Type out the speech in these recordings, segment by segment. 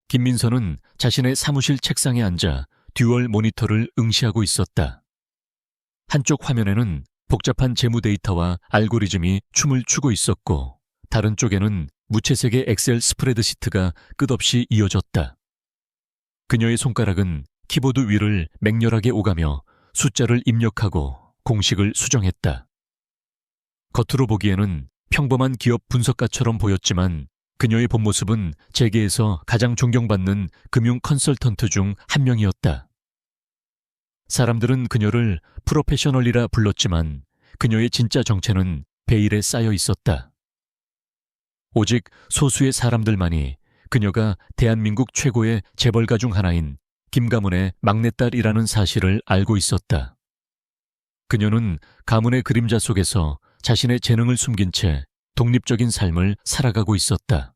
김민서는 자신의 사무실 책상에 앉아 듀얼 모니터를 응시하고 있었다. 한쪽 화면에는 복잡한 재무 데이터와 알고리즘이 춤을 추고 있었고, 다른 쪽에는 무채색의 엑셀 스프레드시트가 끝없이 이어졌다. 그녀의 손가락은 키보드 위를 맹렬하게 오가며 숫자를 입력하고 공식을 수정했다. 겉으로 보기에는 평범한 기업 분석가처럼 보였지만 그녀의 본 모습은 재계에서 가장 존경받는 금융 컨설턴트 중 한 명이었다. 사람들은 그녀를 프로페셔널이라 불렀지만 그녀의 진짜 정체는 베일에 쌓여 있었다. 오직 소수의 사람들만이 그녀가 대한민국 최고의 재벌가 중 하나인 김가문의 막내딸이라는 사실을 알고 있었다. 그녀는 가문의 그림자 속에서 자신의 재능을 숨긴 채 독립적인 삶을 살아가고 있었다.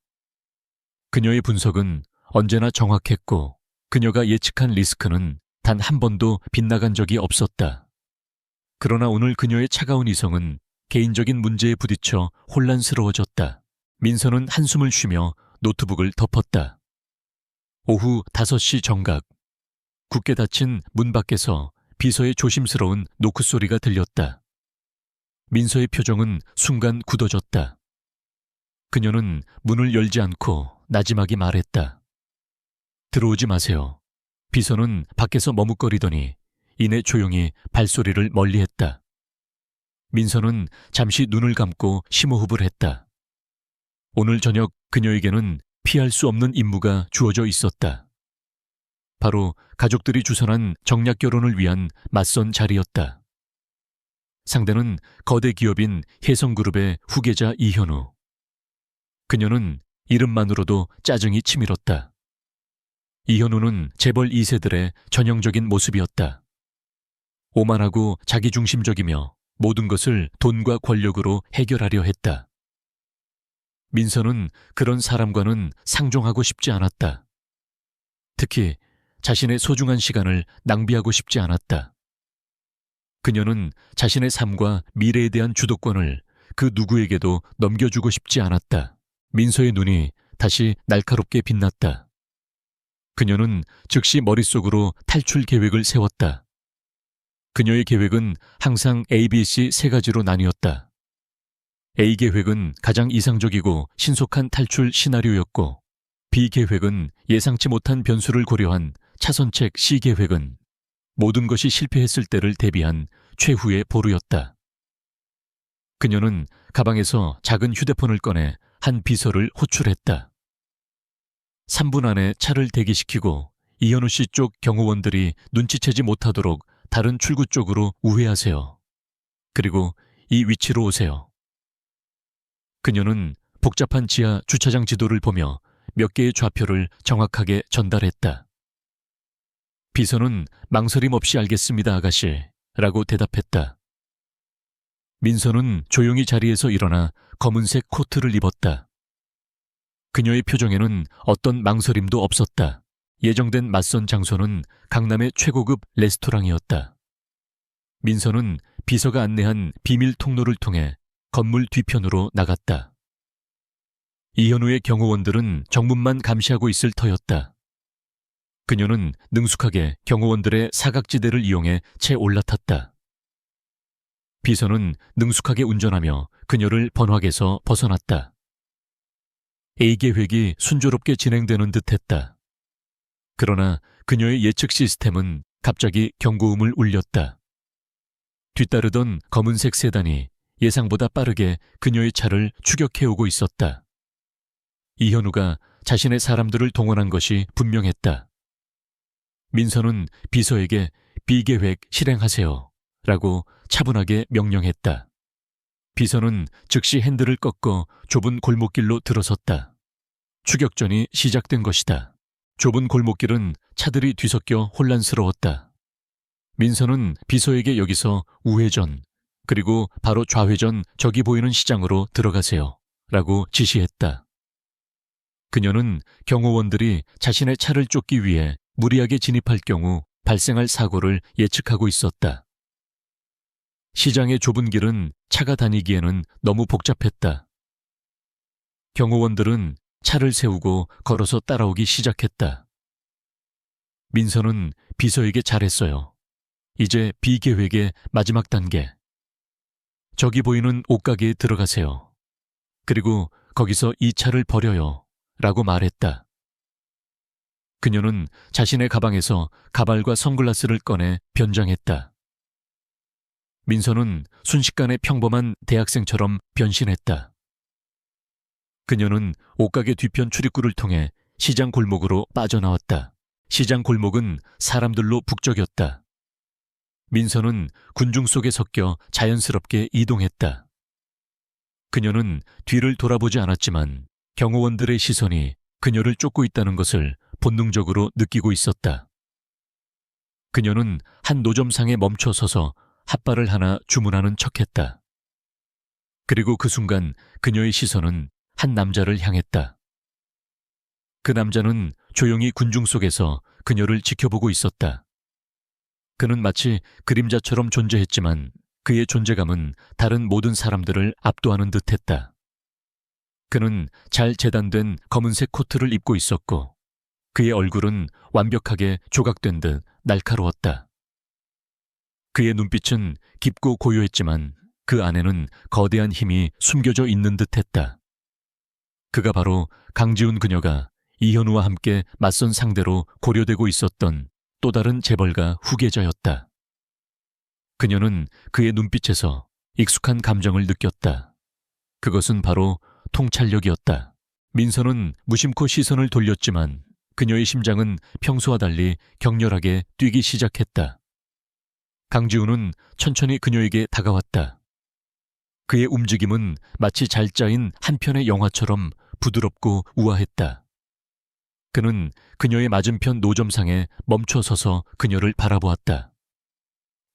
그녀의 분석은 언제나 정확했고 그녀가 예측한 리스크는 단 한 번도 빗나간 적이 없었다. 그러나 오늘 그녀의 차가운 이성은 개인적인 문제에 부딪혀 혼란스러워졌다. 민서는 한숨을 쉬며 노트북을 덮었다. 오후 5시 정각, 굳게 닫힌 문 밖에서 비서의 조심스러운 노크 소리가 들렸다. 민서의 표정은 순간 굳어졌다. 그녀는 문을 열지 않고 나지막이 말했다. 들어오지 마세요. 비서는 밖에서 머뭇거리더니 이내 조용히 발소리를 멀리했다. 민서는 잠시 눈을 감고 심호흡을 했다. 오늘 저녁 그녀에게는 피할 수 없는 임무가 주어져 있었다. 바로 가족들이 주선한 정략 결혼을 위한 맞선 자리였다. 상대는 거대 기업인 혜성그룹의 후계자 이현우. 그녀는 이름만으로도 짜증이 치밀었다. 이현우는 재벌 2세들의 전형적인 모습이었다. 오만하고 자기중심적이며 모든 것을 돈과 권력으로 해결하려 했다. 민서는 그런 사람과는 상종하고 싶지 않았다. 특히 자신의 소중한 시간을 낭비하고 싶지 않았다. 그녀는 자신의 삶과 미래에 대한 주도권을 그 누구에게도 넘겨주고 싶지 않았다. 민서의 눈이 다시 날카롭게 빛났다. 그녀는 즉시 머릿속으로 탈출 계획을 세웠다. 그녀의 계획은 항상 A, B, C 세 가지로 나뉘었다. A 계획은 가장 이상적이고 신속한 탈출 시나리오였고, B 계획은 예상치 못한 변수를 고려한 차선책 C 계획은 모든 것이 실패했을 때를 대비한 최후의 보루였다. 그녀는 가방에서 작은 휴대폰을 꺼내 한 비서를 호출했다. 3분 안에 차를 대기시키고 이현우 씨 쪽 경호원들이 눈치채지 못하도록 다른 출구 쪽으로 우회하세요. 그리고 이 위치로 오세요. 그녀는 복잡한 지하 주차장 지도를 보며 몇 개의 좌표를 정확하게 전달했다. 비서는 망설임 없이 알겠습니다, 아가씨, 라고 대답했다. 민서는 조용히 자리에서 일어나 검은색 코트를 입었다. 그녀의 표정에는 어떤 망설임도 없었다. 예정된 맞선 장소는 강남의 최고급 레스토랑이었다. 민서는 비서가 안내한 비밀 통로를 통해 건물 뒤편으로 나갔다. 이현우의 경호원들은 정문만 감시하고 있을 터였다. 그녀는 능숙하게 경호원들의 사각지대를 이용해 채 올라탔다. 비서는 능숙하게 운전하며 그녀를 번화에서 벗어났다. A 계획이 순조롭게 진행되는 듯했다. 그러나 그녀의 예측 시스템은 갑자기 경고음을 울렸다. 뒤따르던 검은색 세단이 예상보다 빠르게 그녀의 차를 추격해오고 있었다. 이현우가 자신의 사람들을 동원한 것이 분명했다. 민서는 비서에게 B계획 실행하세요 라고 차분하게 명령했다. 비서는 즉시 핸들을 꺾어 좁은 골목길로 들어섰다. 추격전이 시작된 것이다. 좁은 골목길은 차들이 뒤섞여 혼란스러웠다. 민서는 비서에게 여기서 우회전, 그리고 바로 좌회전 저기 보이는 시장으로 들어가세요 라고 지시했다. 그녀는 경호원들이 자신의 차를 쫓기 위해 무리하게 진입할 경우 발생할 사고를 예측하고 있었다. 시장의 좁은 길은 차가 다니기에는 너무 복잡했다. 경호원들은 차를 세우고 걸어서 따라오기 시작했다. 민서는 비서에게 잘했어요. 이제 비계획의 마지막 단계. 저기 보이는 옷가게에 들어가세요. 그리고 거기서 이 차를 버려요. 라고 말했다. 그녀는 자신의 가방에서 가발과 선글라스를 꺼내 변장했다. 민서는 순식간에 평범한 대학생처럼 변신했다. 그녀는 옷가게 뒤편 출입구를 통해 시장 골목으로 빠져나왔다. 시장 골목은 사람들로 북적였다. 민서는 군중 속에 섞여 자연스럽게 이동했다. 그녀는 뒤를 돌아보지 않았지만 경호원들의 시선이 그녀를 쫓고 있다는 것을 본능적으로 느끼고 있었다. 그녀는 한 노점상에 멈춰 서서 핫바를 하나 주문하는 척했다. 그리고 그 순간 그녀의 시선은 한 남자를 향했다. 그 남자는 조용히 군중 속에서 그녀를 지켜보고 있었다. 그는 마치 그림자처럼 존재했지만 그의 존재감은 다른 모든 사람들을 압도하는 듯했다. 그는 잘 재단된 검은색 코트를 입고 있었고 그의 얼굴은 완벽하게 조각된 듯 날카로웠다. 그의 눈빛은 깊고 고요했지만 그 안에는 거대한 힘이 숨겨져 있는 듯했다. 그가 바로 강지훈 그녀가 이현우와 함께 맞선 상대로 고려되고 있었던 또 다른 재벌가 후계자였다. 그녀는 그의 눈빛에서 익숙한 감정을 느꼈다. 그것은 바로 통찰력이었다. 민서는 무심코 시선을 돌렸지만 그녀의 심장은 평소와 달리 격렬하게 뛰기 시작했다. 강지훈은 천천히 그녀에게 다가왔다. 그의 움직임은 마치 잘 짜인 한 편의 영화처럼 부드럽고 우아했다. 그는 그녀의 맞은편 노점상에 멈춰 서서 그녀를 바라보았다.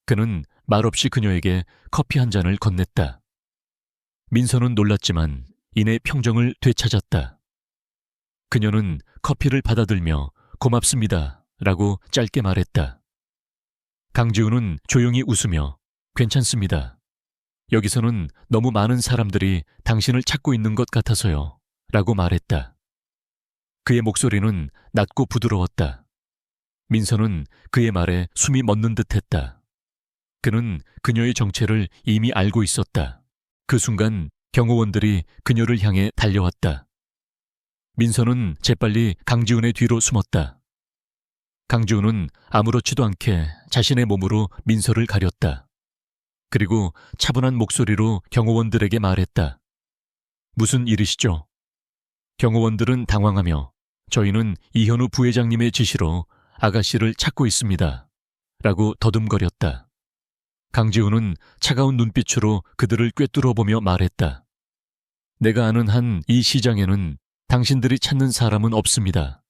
그는 말없이 그녀에게 커피 한 잔을 건넸다. 민서는 놀랐지만 이내 평정을 되찾았다. 그녀는 커피를 받아들며 고맙습니다 라고 짧게 말했다. 강지훈은 조용히 웃으며 괜찮습니다. 여기서는 너무 많은 사람들이 당신을 찾고 있는 것 같아서요 라고 말했다. 그의 목소리는 낮고 부드러웠다. 민서는 그의 말에 숨이 멎는 듯했다. 그는 그녀의 정체를 이미 알고 있었다. 그 순간 경호원들이 그녀를 향해 달려왔다. 민서는 재빨리 강지훈의 뒤로 숨었다. 강지훈은 아무렇지도 않게 자신의 몸으로 민서를 가렸다. 그리고 차분한 목소리로 경호원들에게 말했다. 무슨 일이시죠? 경호원들은 당황하며 저희는 이현우 부회장님의 지시로 아가씨를 찾고 있습니다. 라고 더듬거렸다. 강지훈은 차가운 눈빛으로 그들을 꿰뚫어보며 말했다. 내가 아는 한 이 시장에는 당신들이 찾는 사람은 없습니다.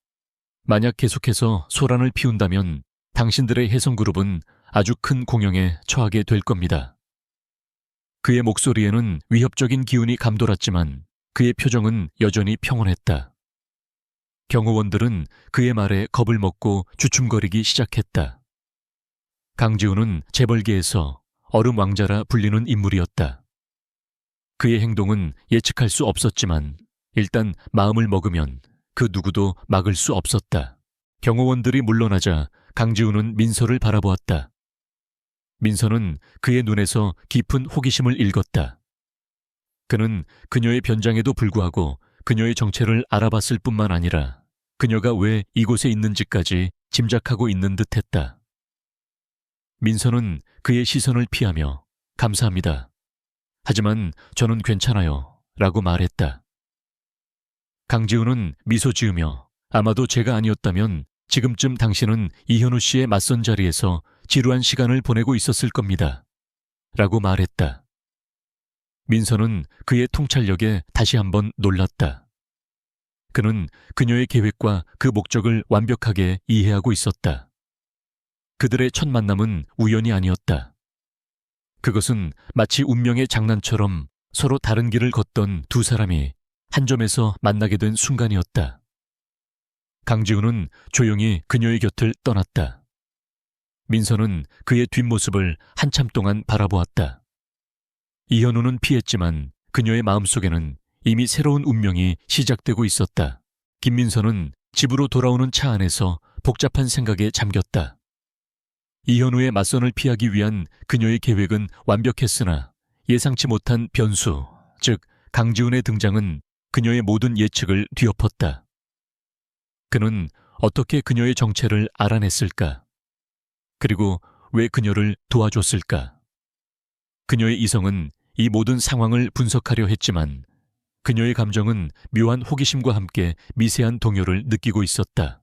만약 계속해서 소란을 피운다면 당신들의 혜성그룹은 아주 큰 공영에 처하게 될 겁니다. 그의 목소리에는 위협적인 기운이 감돌았지만 그의 표정은 여전히 평온했다. 경호원들은 그의 말에 겁을 먹고 주춤거리기 시작했다. 강지훈은 재벌계에서 얼음 왕자라 불리는 인물이었다. 그의 행동은 예측할 수 없었지만 일단 마음을 먹으면 그 누구도 막을 수 없었다. 경호원들이 물러나자 강지훈은 민서를 바라보았다. 민서는 그의 눈에서 깊은 호기심을 읽었다. 그는 그녀의 변장에도 불구하고 그녀의 정체를 알아봤을 뿐만 아니라 그녀가 왜 이곳에 있는지까지 짐작하고 있는 듯했다. 민서는 그의 시선을 피하며 감사합니다. 하지만 저는 괜찮아요. 라고 말했다. 강지훈은 미소 지으며 아마도 제가 아니었다면 지금쯤 당신은 이현우 씨의 맞선 자리에서 지루한 시간을 보내고 있었을 겁니다. 라고 말했다. 민서는 그의 통찰력에 다시 한번 놀랐다. 그는 그녀의 계획과 그 목적을 완벽하게 이해하고 있었다. 그들의 첫 만남은 우연이 아니었다. 그것은 마치 운명의 장난처럼 서로 다른 길을 걷던 두 사람이 한 점에서 만나게 된 순간이었다. 강지훈은 조용히 그녀의 곁을 떠났다. 민서는 그의 뒷모습을 한참 동안 바라보았다. 이현우는 피했지만 그녀의 마음속에는 이미 새로운 운명이 시작되고 있었다. 김민서는 집으로 돌아오는 차 안에서 복잡한 생각에 잠겼다. 이현우의 맞선을 피하기 위한 그녀의 계획은 완벽했으나 예상치 못한 변수, 즉 강지훈의 등장은 그녀의 모든 예측을 뒤엎었다. 그는 어떻게 그녀의 정체를 알아냈을까? 그리고 왜 그녀를 도와줬을까? 그녀의 이성은 이 모든 상황을 분석하려 했지만 그녀의 감정은 묘한 호기심과 함께 미세한 동요를 느끼고 있었다.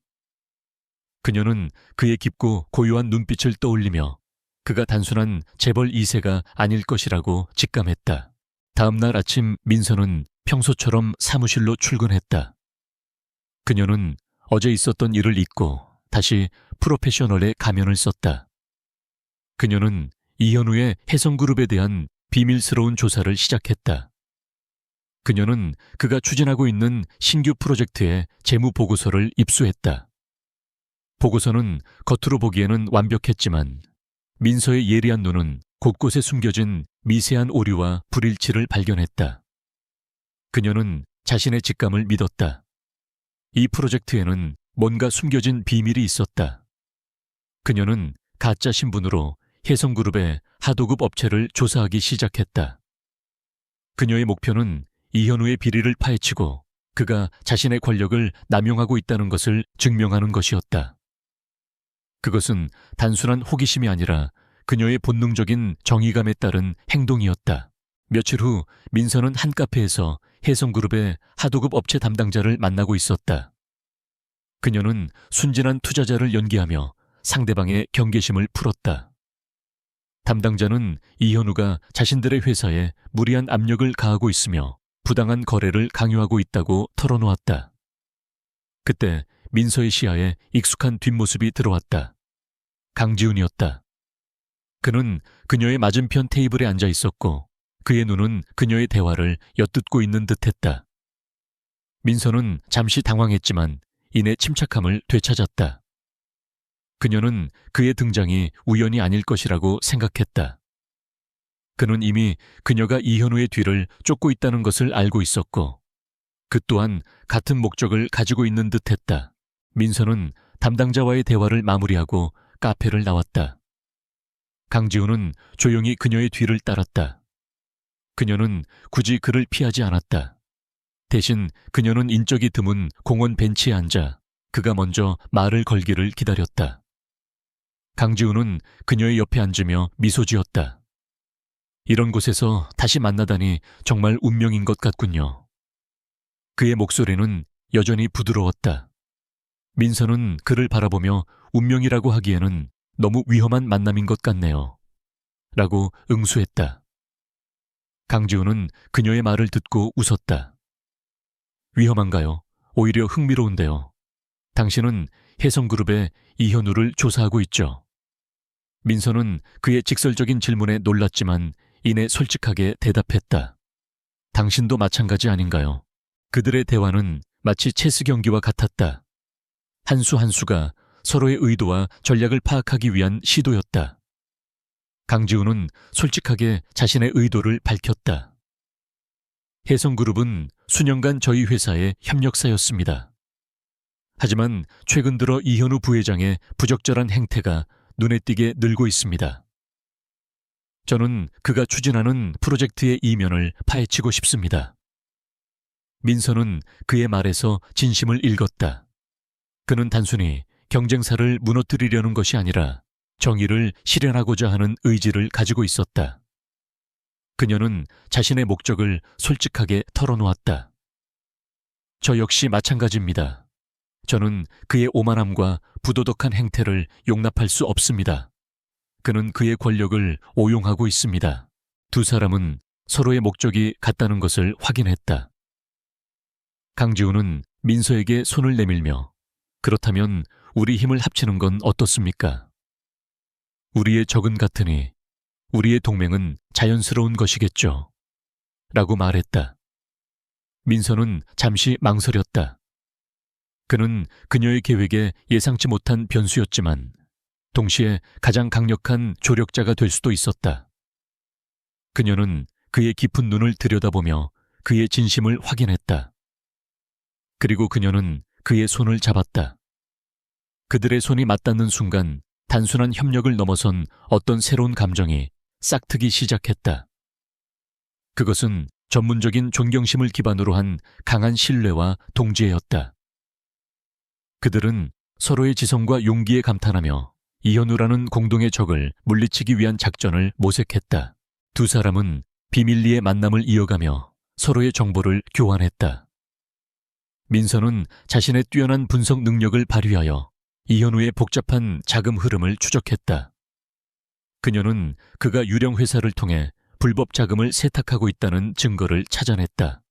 그녀는 그의 깊고 고요한 눈빛을 떠올리며 그가 단순한 재벌 2세가 아닐 것이라고 직감했다. 다음 날 아침 민서는 평소처럼 사무실로 출근했다. 그녀는 어제 있었던 일을 잊고 다시 프로페셔널의 가면을 썼다. 그녀는 이현우의 혜성그룹에 대한 비밀스러운 조사를 시작했다. 그녀는 그가 추진하고 있는 신규 프로젝트의 재무 보고서를 입수했다. 보고서는 겉으로 보기에는 완벽했지만 민서의 예리한 눈은 곳곳에 숨겨진 미세한 오류와 불일치를 발견했다. 그녀는 자신의 직감을 믿었다. 이 프로젝트에는 뭔가 숨겨진 비밀이 있었다. 그녀는 가짜 신분으로 혜성그룹의 하도급 업체를 조사하기 시작했다. 그녀의 목표는 이현우의 비리를 파헤치고 그가 자신의 권력을 남용하고 있다는 것을 증명하는 것이었다. 그것은 단순한 호기심이 아니라 그녀의 본능적인 정의감에 따른 행동이었다. 며칠 후 민서는 한 카페에서 혜성그룹의 하도급 업체 담당자를 만나고 있었다. 그녀는 순진한 투자자를 연기하며 상대방의 경계심을 풀었다. 담당자는 이현우가 자신들의 회사에 무리한 압력을 가하고 있으며 부당한 거래를 강요하고 있다고 털어놓았다. 그때 민서의 시야에 익숙한 뒷모습이 들어왔다. 강지훈이었다. 그는 그녀의 맞은편 테이블에 앉아 있었고 그의 눈은 그녀의 대화를 엿듣고 있는 듯했다. 민서는 잠시 당황했지만 이내 침착함을 되찾았다. 그녀는 그의 등장이 우연이 아닐 것이라고 생각했다. 그는 이미 그녀가 이현우의 뒤를 쫓고 있다는 것을 알고 있었고 그 또한 같은 목적을 가지고 있는 듯했다. 민서는 담당자와의 대화를 마무리하고 카페를 나왔다. 강지훈은 조용히 그녀의 뒤를 따랐다. 그녀는 굳이 그를 피하지 않았다. 대신 그녀는 인적이 드문 공원 벤치에 앉아 그가 먼저 말을 걸기를 기다렸다. 강지훈은 그녀의 옆에 앉으며 미소 지었다. 이런 곳에서 다시 만나다니 정말 운명인 것 같군요. 그의 목소리는 여전히 부드러웠다. 민서는 그를 바라보며 운명이라고 하기에는 너무 위험한 만남인 것 같네요. 라고 응수했다. 강지훈은 그녀의 말을 듣고 웃었다. 위험한가요? 오히려 흥미로운데요. 당신은 혜성그룹의 이현우를 조사하고 있죠. 민서는 그의 직설적인 질문에 놀랐지만 이내 솔직하게 대답했다. 당신도 마찬가지 아닌가요? 그들의 대화는 마치 체스 경기와 같았다. 한 수 한 수가 서로의 의도와 전략을 파악하기 위한 시도였다. 강지훈은 솔직하게 자신의 의도를 밝혔다. 혜성그룹은 수년간 저희 회사의 협력사였습니다. 하지만 최근 들어 이현우 부회장의 부적절한 행태가 눈에 띄게 늘고 있습니다. 저는 그가 추진하는 프로젝트의 이면을 파헤치고 싶습니다. 민서는 그의 말에서 진심을 읽었다. 그는 단순히 경쟁사를 무너뜨리려는 것이 아니라 정의를 실현하고자 하는 의지를 가지고 있었다. 그녀는 자신의 목적을 솔직하게 털어놓았다. 저 역시 마찬가지입니다. 저는 그의 오만함과 부도덕한 행태를 용납할 수 없습니다. 그는 그의 권력을 오용하고 있습니다. 두 사람은 서로의 목적이 같다는 것을 확인했다. 강지훈은 민서에게 손을 내밀며 그렇다면 우리 힘을 합치는 건 어떻습니까? 우리의 적은 같으니 우리의 동맹은 자연스러운 것이겠죠. 라고 말했다. 민서는 잠시 망설였다. 그는 그녀의 계획에 예상치 못한 변수였지만 동시에 가장 강력한 조력자가 될 수도 있었다. 그녀는 그의 깊은 눈을 들여다보며 그의 진심을 확인했다. 그리고 그녀는 그의 손을 잡았다. 그들의 손이 맞닿는 순간 단순한 협력을 넘어선 어떤 새로운 감정이 싹트기 시작했다. 그것은 전문적인 존경심을 기반으로 한 강한 신뢰와 동지애였다. 그들은 서로의 지성과 용기에 감탄하며 이현우라는 공동의 적을 물리치기 위한 작전을 모색했다. 두 사람은 비밀리에 만남을 이어가며 서로의 정보를 교환했다. 민서는 자신의 뛰어난 분석 능력을 발휘하여 이현우의 복잡한 자금 흐름을 추적했다. 그녀는 그가 유령 회사를 통해 불법 자금을 세탁하고 있다는 증거를 찾아냈다.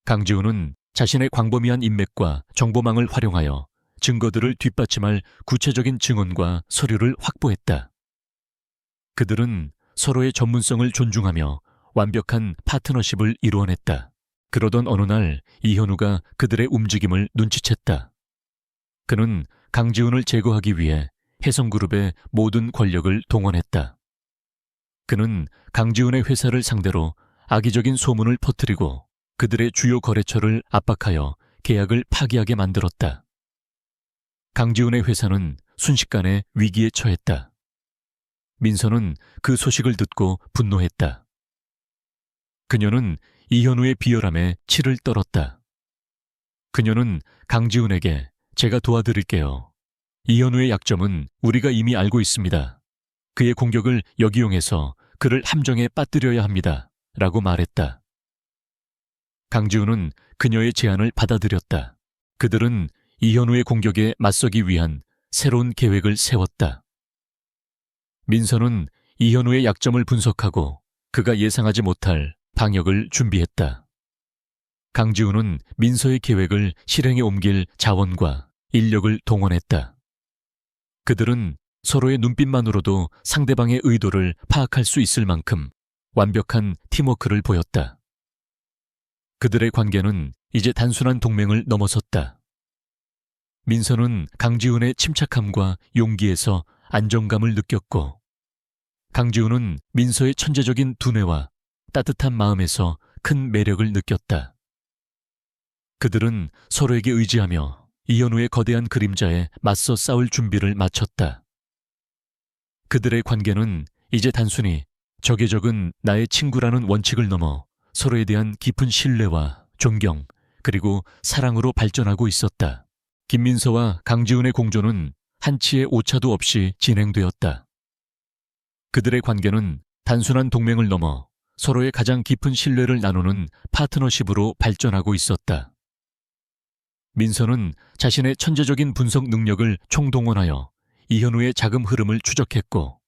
강지훈은 자신의 광범위한 인맥과 정보망을 활용하여 증거들을 뒷받침할 구체적인 증언과 서류를 확보했다. 그들은 서로의 전문성을 존중하며 완벽한 파트너십을 이루어냈다. 그러던 어느 날 이현우가 그들의 움직임을 눈치챘다. 그는 강지훈을 제거하기 위해 혜성그룹의 모든 권력을 동원했다. 그는 강지훈의 회사를 상대로 악의적인 소문을 퍼뜨리고 그들의 주요 거래처를 압박하여 계약을 파기하게 만들었다. 강지훈의 회사는 순식간에 위기에 처했다. 민서는 그 소식을 듣고 분노했다. 그녀는 이현우의 비열함에 치를 떨었다. 그녀는 강지훈에게 제가 도와드릴게요. 이현우의 약점은 우리가 이미 알고 있습니다. 그의 공격을 역이용해서 그를 함정에 빠뜨려야 합니다. 라고 말했다. 강지훈은 그녀의 제안을 받아들였다. 그들은 이현우의 공격에 맞서기 위한 새로운 계획을 세웠다. 민서는 이현우의 약점을 분석하고 그가 예상하지 못할 방역을 준비했다. 강지훈은 민서의 계획을 실행에 옮길 자원과 인력을 동원했다. 그들은 서로의 눈빛만으로도 상대방의 의도를 파악할 수 있을 만큼 완벽한 팀워크를 보였다. 그들의 관계는 이제 단순한 동맹을 넘어섰다. 민서는 강지훈의 침착함과 용기에서 안정감을 느꼈고, 강지훈은 민서의 천재적인 두뇌와 따뜻한 마음에서 큰 매력을 느꼈다. 그들은 서로에게 의지하며 이현우의 거대한 그림자에 맞서 싸울 준비를 마쳤다. 그들의 관계는 이제 단순히 적의 적은 나의 친구라는 원칙을 넘어 서로에 대한 깊은 신뢰와 존경, 그리고 사랑으로 발전하고 있었다. 김민서와 강지훈의 공조는 한치의 오차도 없이 진행되었다. 그들의 관계는 단순한 동맹을 넘어 서로의 가장 깊은 신뢰를 나누는 파트너십으로 발전하고 있었다. 민서는 자신의 천재적인 분석 능력을 총동원하여 이현우의 자금 흐름을 추적했고,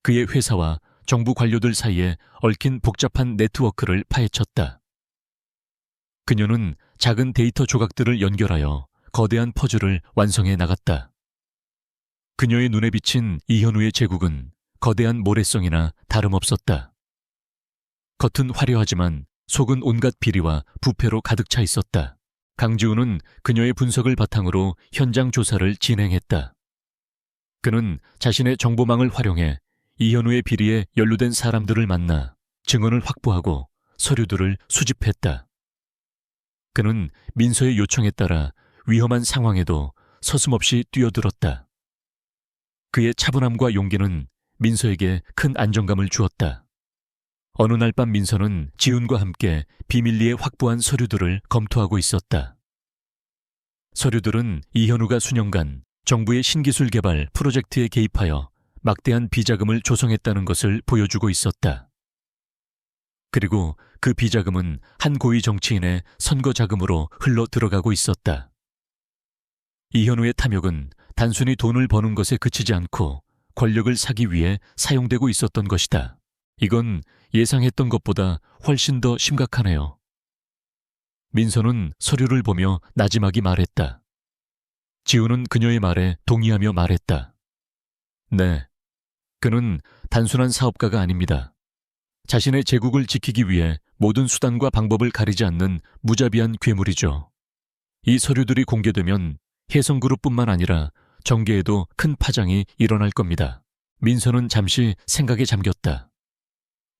그의 회사와 정부 관료들 사이에 얽힌 복잡한 네트워크를 파헤쳤다. 그녀는 작은 데이터 조각들을 연결하여 거대한 퍼즐을 완성해 나갔다. 그녀의 눈에 비친 이현우의 제국은 거대한 모래성이나 다름없었다. 겉은 화려하지만 속은 온갖 비리와 부패로 가득 차 있었다. 강지훈은 그녀의 분석을 바탕으로 현장 조사를 진행했다. 그는 자신의 정보망을 활용해 이현우의 비리에 연루된 사람들을 만나 증언을 확보하고 서류들을 수집했다. 그는 민서의 요청에 따라 위험한 상황에도 서슴없이 뛰어들었다. 그의 차분함과 용기는 민서에게 큰 안정감을 주었다. 어느 날 밤 민서는 지훈과 함께 비밀리에 확보한 서류들을 검토하고 있었다. 서류들은 이현우가 수년간 정부의 신기술 개발 프로젝트에 개입하여 막대한 비자금을 조성했다는 것을 보여주고 있었다. 그리고 그 비자금은 한 고위 정치인의 선거 자금으로 흘러 들어가고 있었다. 이현우의 탐욕은 단순히 돈을 버는 것에 그치지 않고 권력을 사기 위해 사용되고 있었던 것이다. 이건 예상했던 것보다 훨씬 더 심각하네요. 민서는 서류를 보며 나지막이 말했다. 지훈은 그녀의 말에 동의하며 말했다. 네, 그는 단순한 사업가가 아닙니다. 자신의 제국을 지키기 위해 모든 수단과 방법을 가리지 않는 무자비한 괴물이죠. 이 서류들이 공개되면 혜성그룹뿐만 아니라 정계에도 큰 파장이 일어날 겁니다. 민서는 잠시 생각에 잠겼다.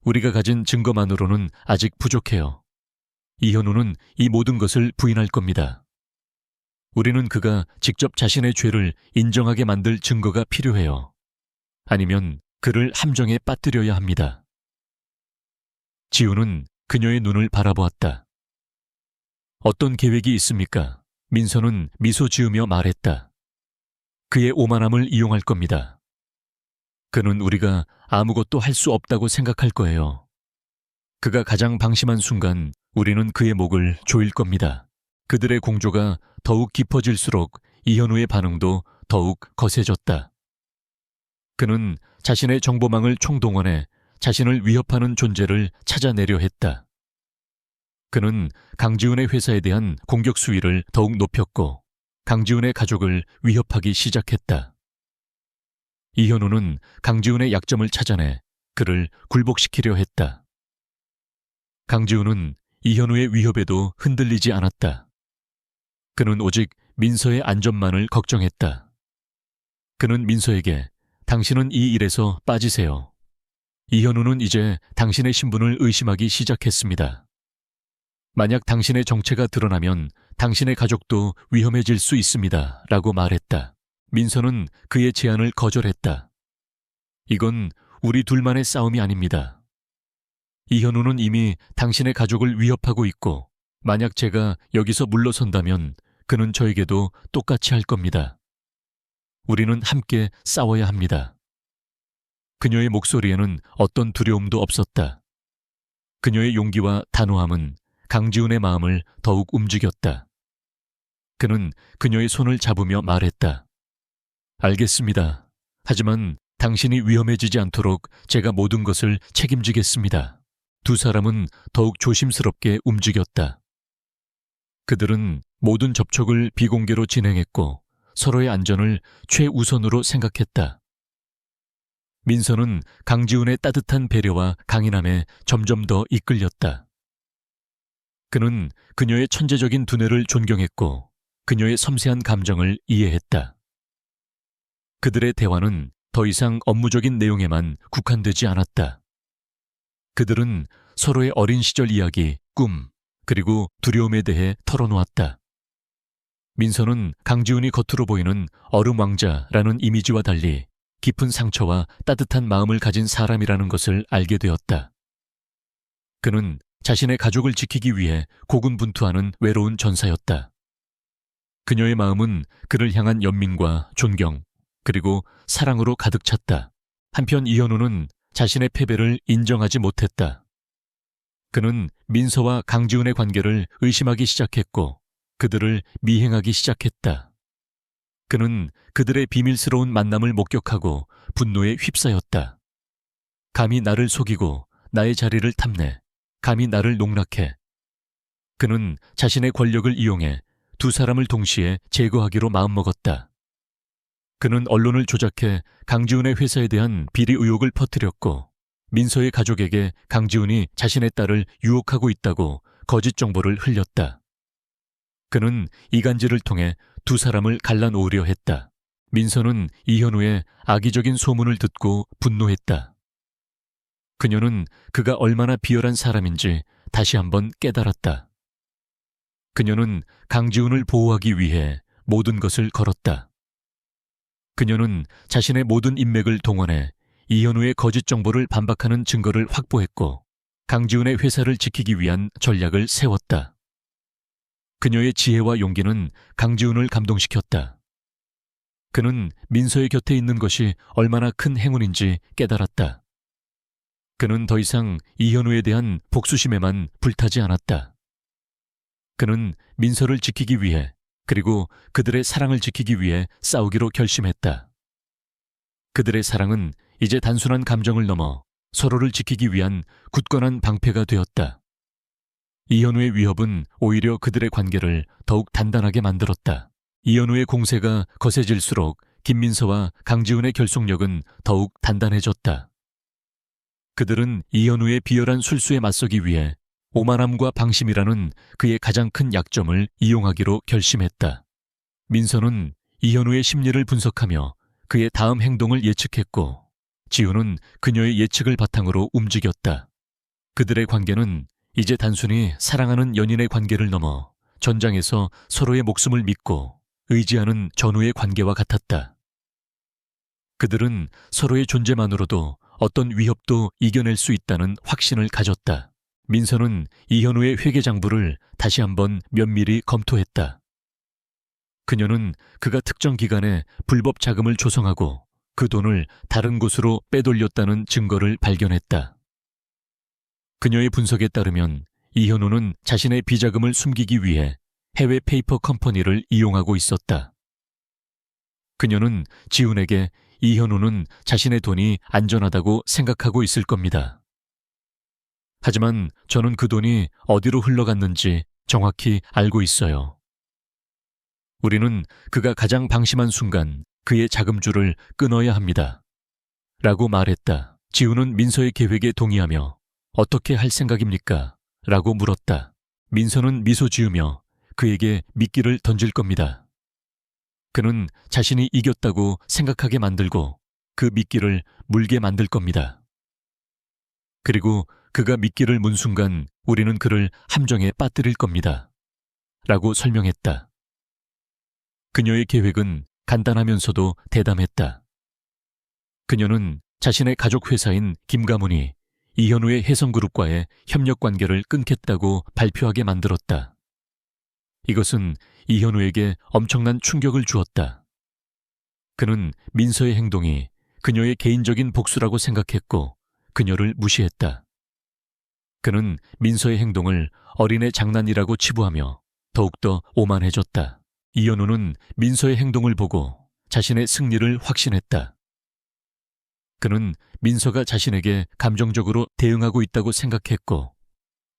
우리가 가진 증거만으로는 아직 부족해요. 이현우는 이 모든 것을 부인할 겁니다. 우리는 그가 직접 자신의 죄를 인정하게 만들 증거가 필요해요. 아니면 그를 함정에 빠뜨려야 합니다. 지우는 그녀의 눈을 바라보았다. 어떤 계획이 있습니까? 민서는 미소 지으며 말했다. 그의 오만함을 이용할 겁니다. 그는 우리가 아무것도 할 수 없다고 생각할 거예요. 그가 가장 방심한 순간 우리는 그의 목을 조일 겁니다. 그들의 공조가 더욱 깊어질수록 이현우의 반응도 더욱 거세졌다. 그는 자신의 정보망을 총동원해 자신을 위협하는 존재를 찾아내려 했다. 그는 강지훈의 회사에 대한 공격 수위를 더욱 높였고 강지훈의 가족을 위협하기 시작했다. 이현우는 강지훈의 약점을 찾아내 그를 굴복시키려 했다. 강지훈은 이현우의 위협에도 흔들리지 않았다. 그는 오직 민서의 안전만을 걱정했다. 그는 민서에게 당신은 이 일에서 빠지세요. 이현우는 이제 당신의 신분을 의심하기 시작했습니다. 만약 당신의 정체가 드러나면 당신의 가족도 위험해질 수 있습니다. 라고 말했다. 민서는 그의 제안을 거절했다. 이건 우리 둘만의 싸움이 아닙니다. 이현우는 이미 당신의 가족을 위협하고 있고 만약 제가 여기서 물러선다면 그는 저에게도 똑같이 할 겁니다. 우리는 함께 싸워야 합니다. 그녀의 목소리에는 어떤 두려움도 없었다. 그녀의 용기와 단호함은 강지훈의 마음을 더욱 움직였다. 그는 그녀의 손을 잡으며 말했다. 알겠습니다. 하지만 당신이 위험해지지 않도록 제가 모든 것을 책임지겠습니다. 두 사람은 더욱 조심스럽게 움직였다. 그들은 모든 접촉을 비공개로 진행했고 서로의 안전을 최우선으로 생각했다. 민서는 강지훈의 따뜻한 배려와 강인함에 점점 더 이끌렸다. 그는 그녀의 천재적인 두뇌를 존경했고 그녀의 섬세한 감정을 이해했다. 그들의 대화는 더 이상 업무적인 내용에만 국한되지 않았다. 그들은 서로의 어린 시절 이야기, 꿈, 그리고 두려움에 대해 털어놓았다. 민서는 강지훈이 겉으로 보이는 얼음 왕자라는 이미지와 달리 깊은 상처와 따뜻한 마음을 가진 사람이라는 것을 알게 되었다. 그는 자신의 가족을 지키기 위해 고군분투하는 외로운 전사였다. 그녀의 마음은 그를 향한 연민과 존경, 그리고 사랑으로 가득 찼다. 한편 이현우는 자신의 패배를 인정하지 못했다. 그는 민서와 강지훈의 관계를 의심하기 시작했고 그들을 미행하기 시작했다. 그는 그들의 비밀스러운 만남을 목격하고 분노에 휩싸였다. 감히 나를 속이고 나의 자리를 탐내, 감히 나를 농락해. 그는 자신의 권력을 이용해 두 사람을 동시에 제거하기로 마음먹었다. 그는 언론을 조작해 강지훈의 회사에 대한 비리 의혹을 퍼뜨렸고 민서의 가족에게 강지훈이 자신의 딸을 유혹하고 있다고 거짓 정보를 흘렸다. 그는 이간질을 통해 두 사람을 갈라놓으려 했다. 민서는 이현우의 악의적인 소문을 듣고 분노했다. 그녀는 그가 얼마나 비열한 사람인지 다시 한번 깨달았다. 그녀는 강지훈을 보호하기 위해 모든 것을 걸었다. 그녀는 자신의 모든 인맥을 동원해 이현우의 거짓 정보를 반박하는 증거를 확보했고 강지훈의 회사를 지키기 위한 전략을 세웠다. 그녀의 지혜와 용기는 강지훈을 감동시켰다. 그는 민서의 곁에 있는 것이 얼마나 큰 행운인지 깨달았다. 그는 더 이상 이현우에 대한 복수심에만 불타지 않았다. 그는 민서를 지키기 위해 그리고 그들의 사랑을 지키기 위해 싸우기로 결심했다. 그들의 사랑은 이제 단순한 감정을 넘어 서로를 지키기 위한 굳건한 방패가 되었다. 이현우의 위협은 오히려 그들의 관계를 더욱 단단하게 만들었다. 이현우의 공세가 거세질수록 김민서와 강지훈의 결속력은 더욱 단단해졌다. 그들은 이현우의 비열한 술수에 맞서기 위해 오만함과 방심이라는 그의 가장 큰 약점을 이용하기로 결심했다. 민서는 이현우의 심리를 분석하며 그의 다음 행동을 예측했고 지훈은 그녀의 예측을 바탕으로 움직였다. 그들의 관계는 이제 단순히 사랑하는 연인의 관계를 넘어 전장에서 서로의 목숨을 믿고 의지하는 전우의 관계와 같았다. 그들은 서로의 존재만으로도 어떤 위협도 이겨낼 수 있다는 확신을 가졌다. 민서는 이현우의 회계장부를 다시 한번 면밀히 검토했다. 그녀는 그가 특정 기간에 불법 자금을 조성하고 그 돈을 다른 곳으로 빼돌렸다는 증거를 발견했다. 그녀의 분석에 따르면 이현우는 자신의 비자금을 숨기기 위해 해외 페이퍼 컴퍼니를 이용하고 있었다. 그녀는 지훈에게 이현우는 자신의 돈이 안전하다고 생각하고 있을 겁니다. 하지만 저는 그 돈이 어디로 흘러갔는지 정확히 알고 있어요. 우리는 그가 가장 방심한 순간 그의 자금줄을 끊어야 합니다. 라고 말했다. 지훈은 민서의 계획에 동의하며 어떻게 할 생각입니까? 라고 물었다. 민서는 미소 지으며 그에게 미끼를 던질 겁니다. 그는 자신이 이겼다고 생각하게 만들고 그 미끼를 물게 만들 겁니다. 그리고 그가 미끼를 문 순간 우리는 그를 함정에 빠뜨릴 겁니다. 라고 설명했다. 그녀의 계획은 간단하면서도 대담했다. 그녀는 자신의 가족 회사인 김가문이 이현우의 혜성그룹과의 협력 관계를 끊겠다고 발표하게 만들었다. 이것은 이현우에게 엄청난 충격을 주었다. 그는 민서의 행동이 그녀의 개인적인 복수라고 생각했고 그녀를 무시했다. 그는 민서의 행동을 어린애 장난이라고 치부하며 더욱더 오만해졌다. 이현우는 민서의 행동을 보고 자신의 승리를 확신했다. 그는 민서가 자신에게 감정적으로 대응하고 있다고 생각했고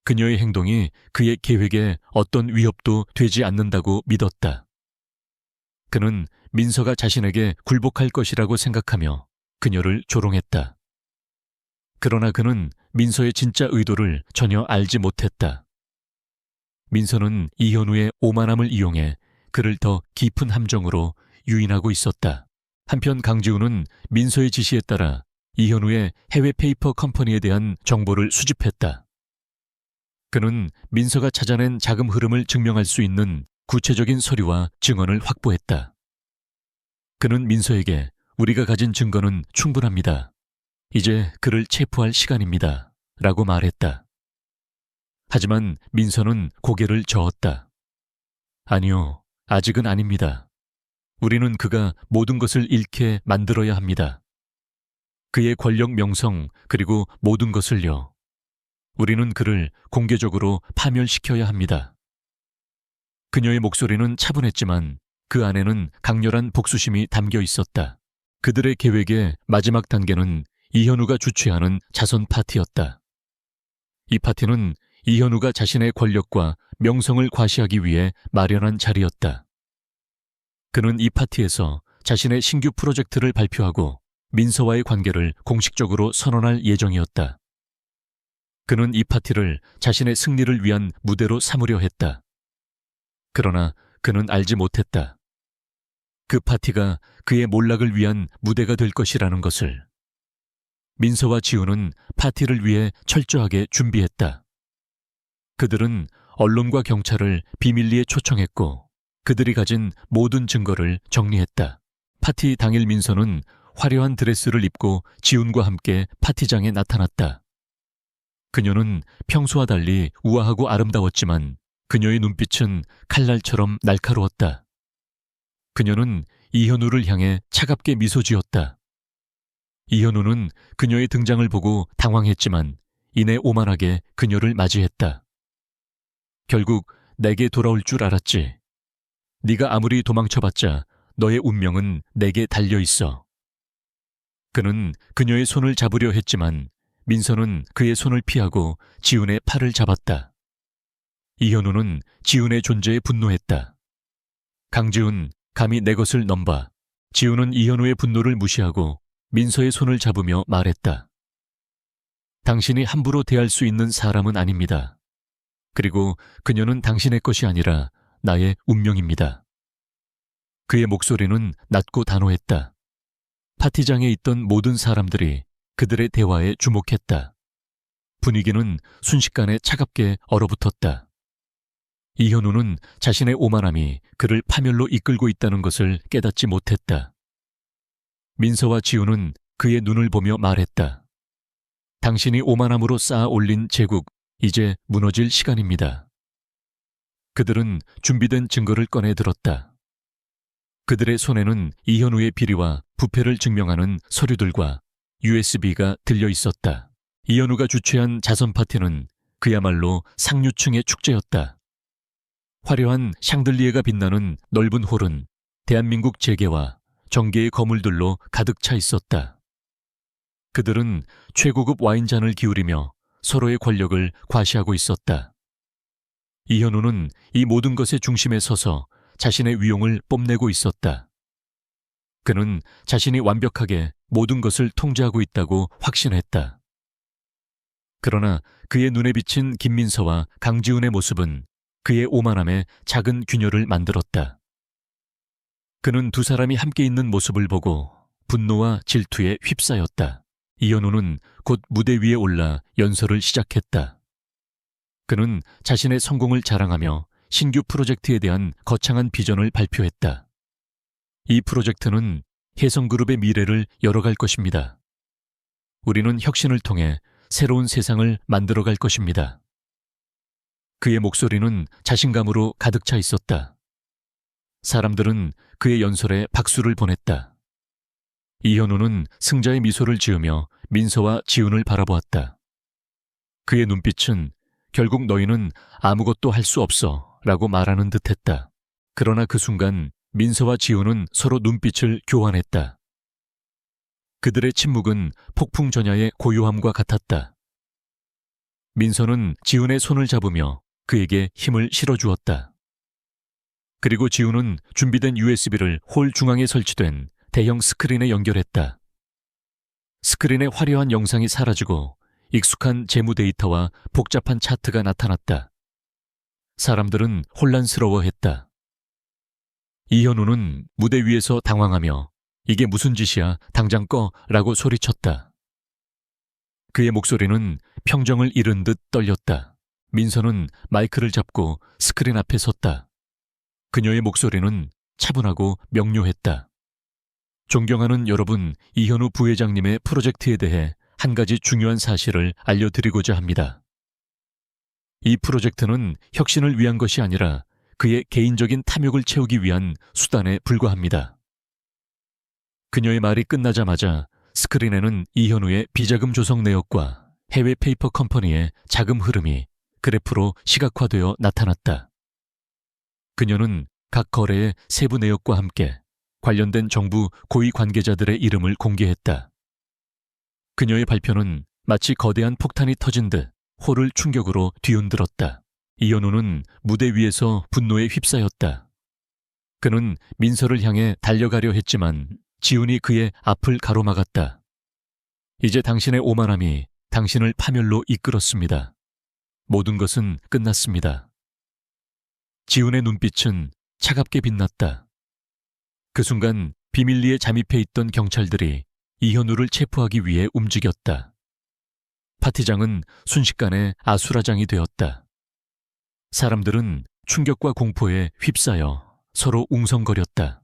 그녀의 행동이 그의 계획에 어떤 위협도 되지 않는다고 믿었다. 그는 민서가 자신에게 굴복할 것이라고 생각하며 그녀를 조롱했다. 그러나 그는 민서의 진짜 의도를 전혀 알지 못했다. 민서는 이현우의 오만함을 이용해 그를 더 깊은 함정으로 유인하고 있었다. 한편 강지훈은 민서의 지시에 따라 이현우의 해외 페이퍼 컴퍼니에 대한 정보를 수집했다. 그는 민서가 찾아낸 자금 흐름을 증명할 수 있는 구체적인 서류와 증언을 확보했다. 그는 민서에게 우리가 가진 증거는 충분합니다. 이제 그를 체포할 시간입니다. 라고 말했다. 하지만 민서는 고개를 저었다. 아니요, 아직은 아닙니다. 우리는 그가 모든 것을 잃게 만들어야 합니다. 그의 권력 명성 그리고 모든 것을요. 우리는 그를 공개적으로 파멸시켜야 합니다. 그녀의 목소리는 차분했지만 그 안에는 강렬한 복수심이 담겨 있었다. 그들의 계획의 마지막 단계는 이현우가 주최하는 자선 파티였다. 이 파티는 이현우가 자신의 권력과 명성을 과시하기 위해 마련한 자리였다. 그는 이 파티에서 자신의 신규 프로젝트를 발표하고 민서와의 관계를 공식적으로 선언할 예정이었다. 그는 이 파티를 자신의 승리를 위한 무대로 삼으려 했다. 그러나 그는 알지 못했다. 그 파티가 그의 몰락을 위한 무대가 될 것이라는 것을. 민서와 지훈은 파티를 위해 철저하게 준비했다. 그들은 언론과 경찰을 비밀리에 초청했고 그들이 가진 모든 증거를 정리했다. 파티 당일 민서는 화려한 드레스를 입고 지훈과 함께 파티장에 나타났다. 그녀는 평소와 달리 우아하고 아름다웠지만 그녀의 눈빛은 칼날처럼 날카로웠다. 그녀는 이현우를 향해 차갑게 미소 지었다. 이현우는 그녀의 등장을 보고 당황했지만 이내 오만하게 그녀를 맞이했다. 결국 내게 돌아올 줄 알았지. 네가 아무리 도망쳐봤자 너의 운명은 내게 달려있어. 그는 그녀의 손을 잡으려 했지만 민서는 그의 손을 피하고 지훈의 팔을 잡았다. 이현우는 지훈의 존재에 분노했다. 강지훈, 감히 내 것을 넘봐. 지훈은 이현우의 분노를 무시하고 민서의 손을 잡으며 말했다. 당신이 함부로 대할 수 있는 사람은 아닙니다. 그리고 그녀는 당신의 것이 아니라 나의 운명입니다. 그의 목소리는 낮고 단호했다. 파티장에 있던 모든 사람들이 그들의 대화에 주목했다. 분위기는 순식간에 차갑게 얼어붙었다. 이현우는 자신의 오만함이 그를 파멸로 이끌고 있다는 것을 깨닫지 못했다. 민서와 지우는 그의 눈을 보며 말했다. 당신이 오만함으로 쌓아 올린 제국, 이제 무너질 시간입니다. 그들은 준비된 증거를 꺼내 들었다. 그들의 손에는 이현우의 비리와 부패를 증명하는 서류들과 USB가 들려 있었다. 이현우가 주최한 자선 파티는 그야말로 상류층의 축제였다. 화려한 샹들리에가 빛나는 넓은 홀은 대한민국 재계와 정계의 거물들로 가득 차 있었다. 그들은 최고급 와인잔을 기울이며 서로의 권력을 과시하고 있었다. 이현우는 이 모든 것의 중심에 서서 자신의 위용을 뽐내고 있었다. 그는 자신이 완벽하게 모든 것을 통제하고 있다고 확신했다. 그러나 그의 눈에 비친 김민서와 강지훈의 모습은 그의 오만함에 작은 균열을 만들었다. 그는 두 사람이 함께 있는 모습을 보고 분노와 질투에 휩싸였다. 이현우는 곧 무대 위에 올라 연설을 시작했다. 그는 자신의 성공을 자랑하며 신규 프로젝트에 대한 거창한 비전을 발표했다. 이 프로젝트는 혜성그룹의 미래를 열어갈 것입니다. 우리는 혁신을 통해 새로운 세상을 만들어갈 것입니다. 그의 목소리는 자신감으로 가득 차 있었다. 사람들은 그의 연설에 박수를 보냈다. 이현우는 승자의 미소를 지으며 민서와 지훈을 바라보았다. 그의 눈빛은 결국 너희는 아무것도 할 수 없어 라고 말하는 듯했다. 그러나 그 순간 민서와 지훈은 서로 눈빛을 교환했다. 그들의 침묵은 폭풍 전야의 고요함과 같았다. 민서는 지훈의 손을 잡으며 그에게 힘을 실어주었다. 그리고 지훈은 준비된 USB를 홀 중앙에 설치된 대형 스크린에 연결했다. 스크린에 화려한 영상이 사라지고 익숙한 재무 데이터와 복잡한 차트가 나타났다. 사람들은 혼란스러워했다. 이현우는 무대 위에서 당황하며 이게 무슨 짓이야, 당장 꺼 라고 소리쳤다. 그의 목소리는 평정을 잃은 듯 떨렸다. 민서는 마이크를 잡고 스크린 앞에 섰다. 그녀의 목소리는 차분하고 명료했다. 존경하는 여러분, 이현우 부회장님의 프로젝트에 대해 한 가지 중요한 사실을 알려드리고자 합니다. 이 프로젝트는 혁신을 위한 것이 아니라 그의 개인적인 탐욕을 채우기 위한 수단에 불과합니다. 그녀의 말이 끝나자마자 스크린에는 이현우의 비자금 조성 내역과 해외 페이퍼 컴퍼니의 자금 흐름이 그래프로 시각화되어 나타났다. 그녀는 각 거래의 세부 내역과 함께 관련된 정부 고위 관계자들의 이름을 공개했다. 그녀의 발표는 마치 거대한 폭탄이 터진 듯 홀을 충격으로 뒤흔들었다. 이현우는 무대 위에서 분노에 휩싸였다. 그는 민서를 향해 달려가려 했지만 지훈이 그의 앞을 가로막았다. 이제 당신의 오만함이 당신을 파멸로 이끌었습니다. 모든 것은 끝났습니다. 지훈의 눈빛은 차갑게 빛났다. 그 순간 비밀리에 잠입해 있던 경찰들이 이현우를 체포하기 위해 움직였다. 파티장은 순식간에 아수라장이 되었다. 사람들은 충격과 공포에 휩싸여 서로 웅성거렸다.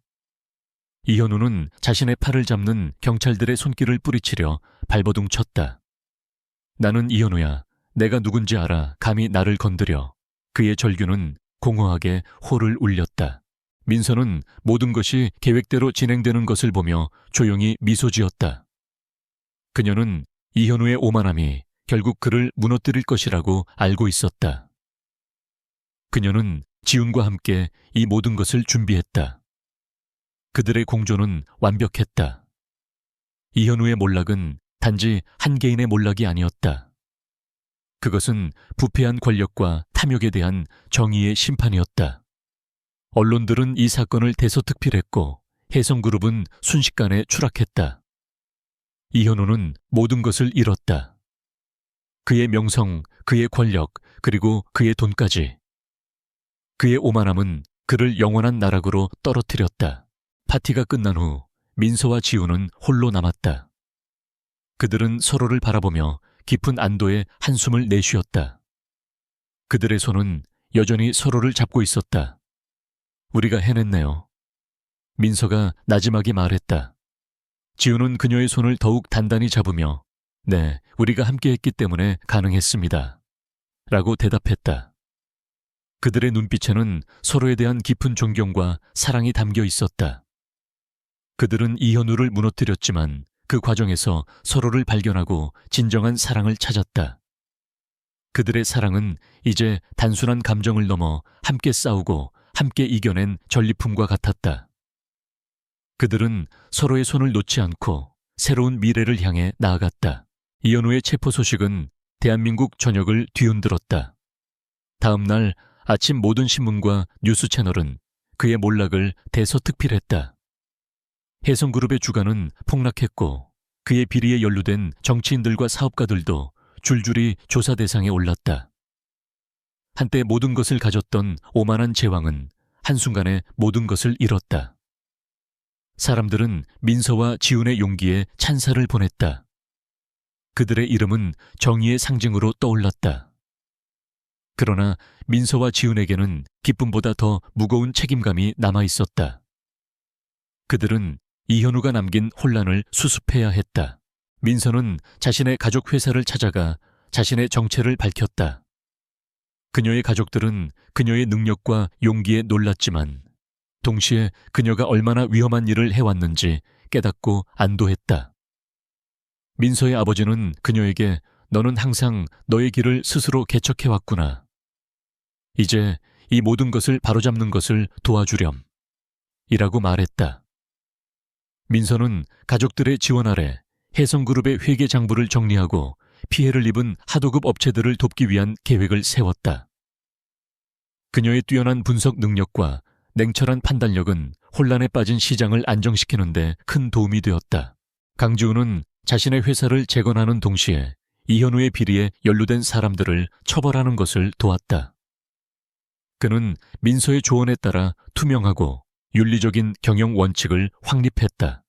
이현우는 자신의 팔을 잡는 경찰들의 손길을 뿌리치려 발버둥 쳤다. 나는 이현우야. 내가 누군지 알아. 감히 나를 건드려. 그의 절규는 공허하게 홀을 울렸다. 민서는 모든 것이 계획대로 진행되는 것을 보며 조용히 미소 지었다. 그녀는 이현우의 오만함이 결국 그를 무너뜨릴 것이라고 알고 있었다. 그녀는 지훈과 함께 이 모든 것을 준비했다. 그들의 공조는 완벽했다. 이현우의 몰락은 단지 한 개인의 몰락이 아니었다. 그것은 부패한 권력과 탐욕에 대한 정의의 심판이었다. 언론들은 이 사건을 대서특필했고 혜성그룹은 순식간에 추락했다. 이현우는 모든 것을 잃었다. 그의 명성, 그의 권력, 그리고 그의 돈까지. 그의 오만함은 그를 영원한 나락으로 떨어뜨렸다. 파티가 끝난 후 민서와 지훈은 홀로 남았다. 그들은 서로를 바라보며 깊은 안도의 한숨을 내쉬었다. 그들의 손은 여전히 서로를 잡고 있었다. 우리가 해냈네요. 민서가 나지막이 말했다. 지우는 그녀의 손을 더욱 단단히 잡으며 네, 우리가 함께했기 때문에 가능했습니다. 라고 대답했다. 그들의 눈빛에는 서로에 대한 깊은 존경과 사랑이 담겨 있었다. 그들은 이현우를 무너뜨렸지만 그 과정에서 서로를 발견하고 진정한 사랑을 찾았다. 그들의 사랑은 이제 단순한 감정을 넘어 함께 싸우고 함께 이겨낸 전리품과 같았다. 그들은 서로의 손을 놓지 않고 새로운 미래를 향해 나아갔다. 이현우의 체포 소식은 대한민국 전역을 뒤흔들었다. 다음 날 아침 모든 신문과 뉴스 채널은 그의 몰락을 대서특필했다. 혜성그룹의 주가는 폭락했고 그의 비리에 연루된 정치인들과 사업가들도 줄줄이 조사 대상에 올랐다. 한때 모든 것을 가졌던 오만한 제왕은 한순간에 모든 것을 잃었다. 사람들은 민서와 지훈의 용기에 찬사를 보냈다. 그들의 이름은 정의의 상징으로 떠올랐다. 그러나 민서와 지훈에게는 기쁨보다 더 무거운 책임감이 남아있었다. 그들은 이현우가 남긴 혼란을 수습해야 했다. 민서는 자신의 가족 회사를 찾아가 자신의 정체를 밝혔다. 그녀의 가족들은 그녀의 능력과 용기에 놀랐지만 동시에 그녀가 얼마나 위험한 일을 해왔는지 깨닫고 안도했다. 민서의 아버지는 그녀에게 너는 항상 너의 길을 스스로 개척해왔구나. 이제 이 모든 것을 바로잡는 것을 도와주렴. 이라고 말했다. 민서는 가족들의 지원 아래 혜성그룹의 회계 장부를 정리하고 피해를 입은 하도급 업체들을 돕기 위한 계획을 세웠다. 그녀의 뛰어난 분석 능력과 냉철한 판단력은 혼란에 빠진 시장을 안정시키는 데 큰 도움이 되었다. 강지우는 자신의 회사를 재건하는 동시에 이현우의 비리에 연루된 사람들을 처벌하는 것을 도왔다. 그는 민서의 조언에 따라 투명하고 윤리적인 경영 원칙을 확립했다.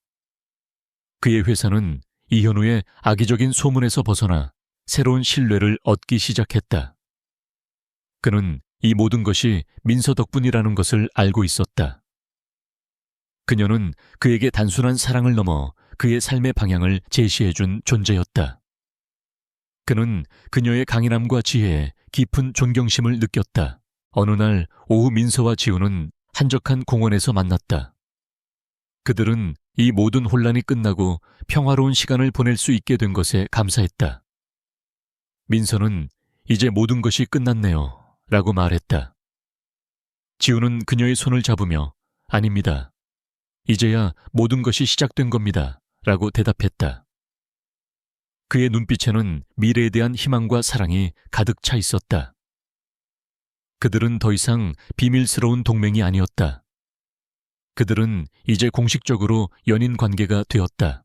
그의 회사는 이현우의 악의적인 소문에서 벗어나 새로운 신뢰를 얻기 시작했다. 그는 이 모든 것이 민서 덕분이라는 것을 알고 있었다. 그녀는 그에게 단순한 사랑을 넘어 그의 삶의 방향을 제시해준 존재였다. 그는 그녀의 강인함과 지혜에 깊은 존경심을 느꼈다. 어느 날 오후 민서와 지우는 한적한 공원에서 만났다. 그들은 이 모든 혼란이 끝나고 평화로운 시간을 보낼 수 있게 된 것에 감사했다. 민서는 이제 모든 것이 끝났네요. 라고 말했다. 지우는 그녀의 손을 잡으며 아닙니다. 이제야 모든 것이 시작된 겁니다. 라고 대답했다. 그의 눈빛에는 미래에 대한 희망과 사랑이 가득 차 있었다. 그들은 더 이상 비밀스러운 동맹이 아니었다. 그들은 이제 공식적으로 연인 관계가 되었다.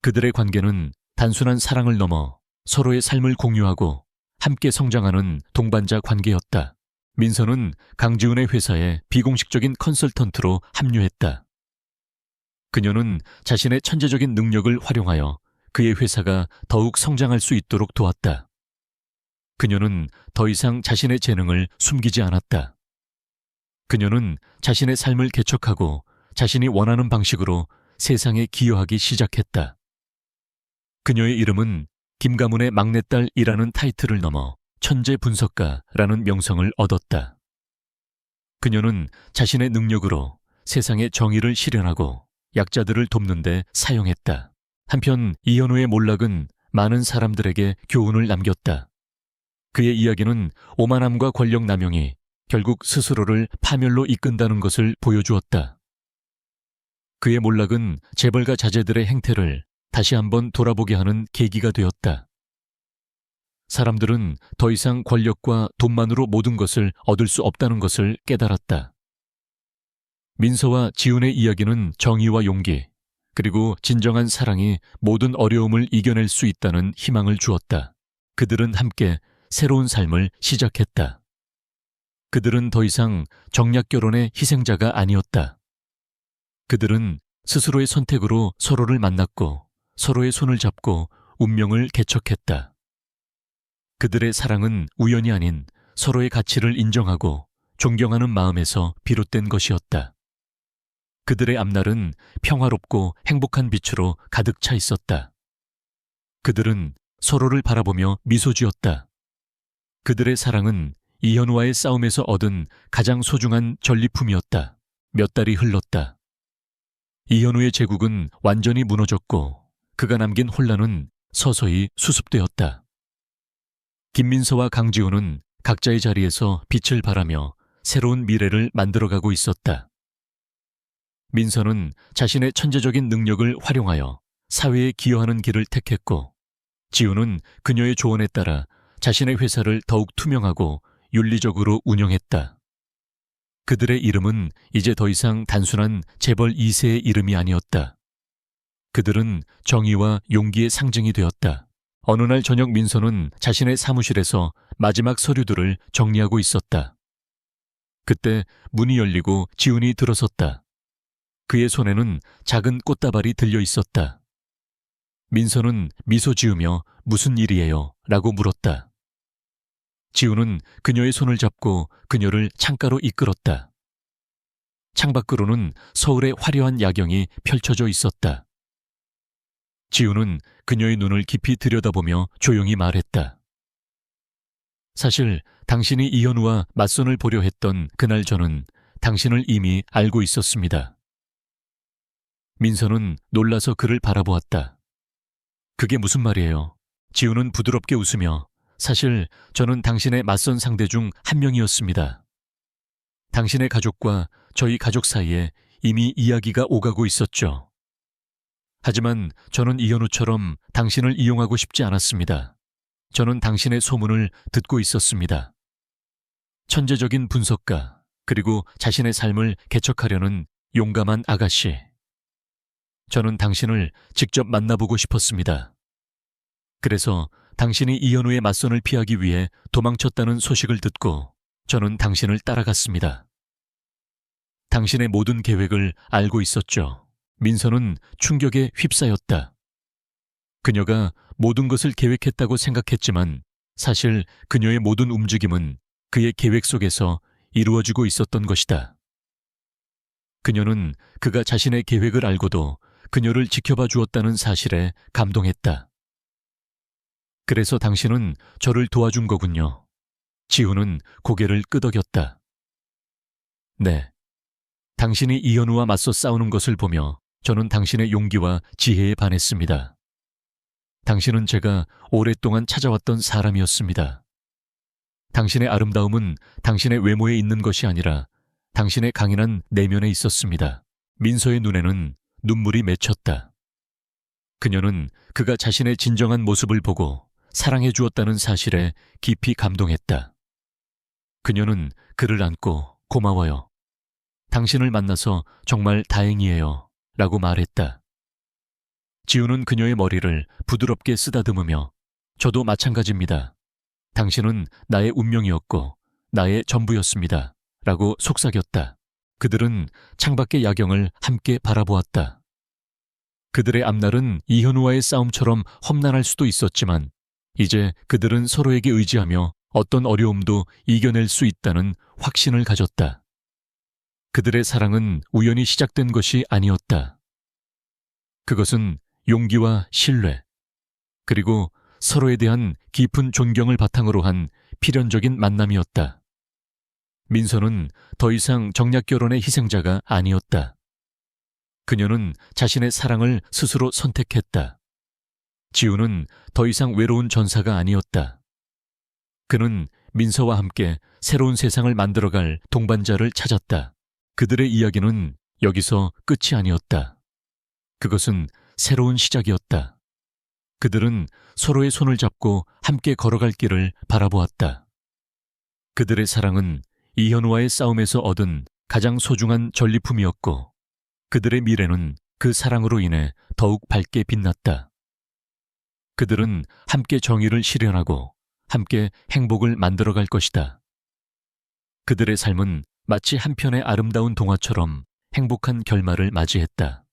그들의 관계는 단순한 사랑을 넘어 서로의 삶을 공유하고 함께 성장하는 동반자 관계였다. 민서는 강지훈의 회사에 비공식적인 컨설턴트로 합류했다. 그녀는 자신의 천재적인 능력을 활용하여 그의 회사가 더욱 성장할 수 있도록 도왔다. 그녀는 더 이상 자신의 재능을 숨기지 않았다. 그녀는 자신의 삶을 개척하고 자신이 원하는 방식으로 세상에 기여하기 시작했다. 그녀의 이름은 김가문의 막내딸이라는 타이틀을 넘어 천재 분석가라는 명성을 얻었다. 그녀는 자신의 능력으로 세상의 정의를 실현하고 약자들을 돕는 데 사용했다. 한편 이현우의 몰락은 많은 사람들에게 교훈을 남겼다. 그의 이야기는 오만함과 권력 남용이 결국 스스로를 파멸로 이끈다는 것을 보여주었다. 그의 몰락은 재벌가 자제들의 행태를 다시 한번 돌아보게 하는 계기가 되었다. 사람들은 더 이상 권력과 돈만으로 모든 것을 얻을 수 없다는 것을 깨달았다. 민서와 지훈의 이야기는 정의와 용기, 그리고 진정한 사랑이 모든 어려움을 이겨낼 수 있다는 희망을 주었다. 그들은 함께 새로운 삶을 시작했다. 그들은 더 이상 정략 결혼의 희생자가 아니었다. 그들은 스스로의 선택으로 서로를 만났고 서로의 손을 잡고 운명을 개척했다. 그들의 사랑은 우연이 아닌 서로의 가치를 인정하고 존경하는 마음에서 비롯된 것이었다. 그들의 앞날은 평화롭고 행복한 빛으로 가득 차 있었다. 그들은 서로를 바라보며 미소 지었다. 그들의 사랑은 이현우와의 싸움에서 얻은 가장 소중한 전리품이었다. 몇 달이 흘렀다. 이현우의 제국은 완전히 무너졌고 그가 남긴 혼란은 서서히 수습되었다. 김민서와 강지훈은 각자의 자리에서 빛을 발하며 새로운 미래를 만들어가고 있었다. 민서는 자신의 천재적인 능력을 활용하여 사회에 기여하는 길을 택했고, 지훈은 그녀의 조언에 따라 자신의 회사를 더욱 투명하고 윤리적으로 운영했다. 그들의 이름은 이제 더 이상 단순한 재벌 2세의 이름이 아니었다. 그들은 정의와 용기의 상징이 되었다. 어느 날 저녁 민서는 자신의 사무실에서 마지막 서류들을 정리하고 있었다. 그때 문이 열리고 지훈이 들어섰다. 그의 손에는 작은 꽃다발이 들려 있었다. 민서는 미소 지으며 무슨 일이에요? 라고 물었다. 지훈은 그녀의 손을 잡고 그녀를 창가로 이끌었다. 창밖으로는 서울의 화려한 야경이 펼쳐져 있었다. 지훈은 그녀의 눈을 깊이 들여다보며 조용히 말했다. 사실 당신이 이현우와 맞선을 보려 했던 그날 저는 당신을 이미 알고 있었습니다. 민서는 놀라서 그를 바라보았다. 그게 무슨 말이에요? 지훈은 부드럽게 웃으며 사실 저는 당신의 맞선 상대 중 한 명이었습니다. 당신의 가족과 저희 가족 사이에 이미 이야기가 오가고 있었죠. 하지만 저는 이현우처럼 당신을 이용하고 싶지 않았습니다. 저는 당신의 소문을 듣고 있었습니다. 천재적인 분석가, 그리고 자신의 삶을 개척하려는 용감한 아가씨. 저는 당신을 직접 만나보고 싶었습니다. 그래서 당신이 이현우의 맞선을 피하기 위해 도망쳤다는 소식을 듣고 저는 당신을 따라갔습니다. 당신의 모든 계획을 알고 있었죠. 민서는 충격에 휩싸였다. 그녀가 모든 것을 계획했다고 생각했지만 사실 그녀의 모든 움직임은 그의 계획 속에서 이루어지고 있었던 것이다. 그녀는 그가 자신의 계획을 알고도 그녀를 지켜봐 주었다는 사실에 감동했다. 그래서 당신은 저를 도와준 거군요. 지훈은 고개를 끄덕였다. 네. 당신이 이현우와 맞서 싸우는 것을 보며 저는 당신의 용기와 지혜에 반했습니다. 당신은 제가 오랫동안 찾아왔던 사람이었습니다. 당신의 아름다움은 당신의 외모에 있는 것이 아니라 당신의 강인한 내면에 있었습니다. 민서의 눈에는 눈물이 맺혔다. 그녀는 그가 자신의 진정한 모습을 보고 사랑해 주었다는 사실에 깊이 감동했다. 그녀는 그를 안고 고마워요. 당신을 만나서 정말 다행이에요. 라고 말했다. 지훈은 그녀의 머리를 부드럽게 쓰다듬으며 저도 마찬가지입니다. 당신은 나의 운명이었고 나의 전부였습니다. 라고 속삭였다. 그들은 창밖의 야경을 함께 바라보았다. 그들의 앞날은 이현우와의 싸움처럼 험난할 수도 있었지만 이제 그들은 서로에게 의지하며 어떤 어려움도 이겨낼 수 있다는 확신을 가졌다. 그들의 사랑은 우연히 시작된 것이 아니었다. 그것은 용기와 신뢰, 그리고 서로에 대한 깊은 존경을 바탕으로 한 필연적인 만남이었다. 민서는 더 이상 정략 결혼의 희생자가 아니었다. 그녀는 자신의 사랑을 스스로 선택했다. 지훈은 더 이상 외로운 전사가 아니었다. 그는 민서와 함께 새로운 세상을 만들어갈 동반자를 찾았다. 그들의 이야기는 여기서 끝이 아니었다. 그것은 새로운 시작이었다. 그들은 서로의 손을 잡고 함께 걸어갈 길을 바라보았다. 그들의 사랑은 이현우와의 싸움에서 얻은 가장 소중한 전리품이었고 그들의 미래는 그 사랑으로 인해 더욱 밝게 빛났다. 그들은 함께 정의를 실현하고 함께 행복을 만들어갈 것이다. 그들의 삶은 마치 한편의 아름다운 동화처럼 행복한 결말을 맞이했다.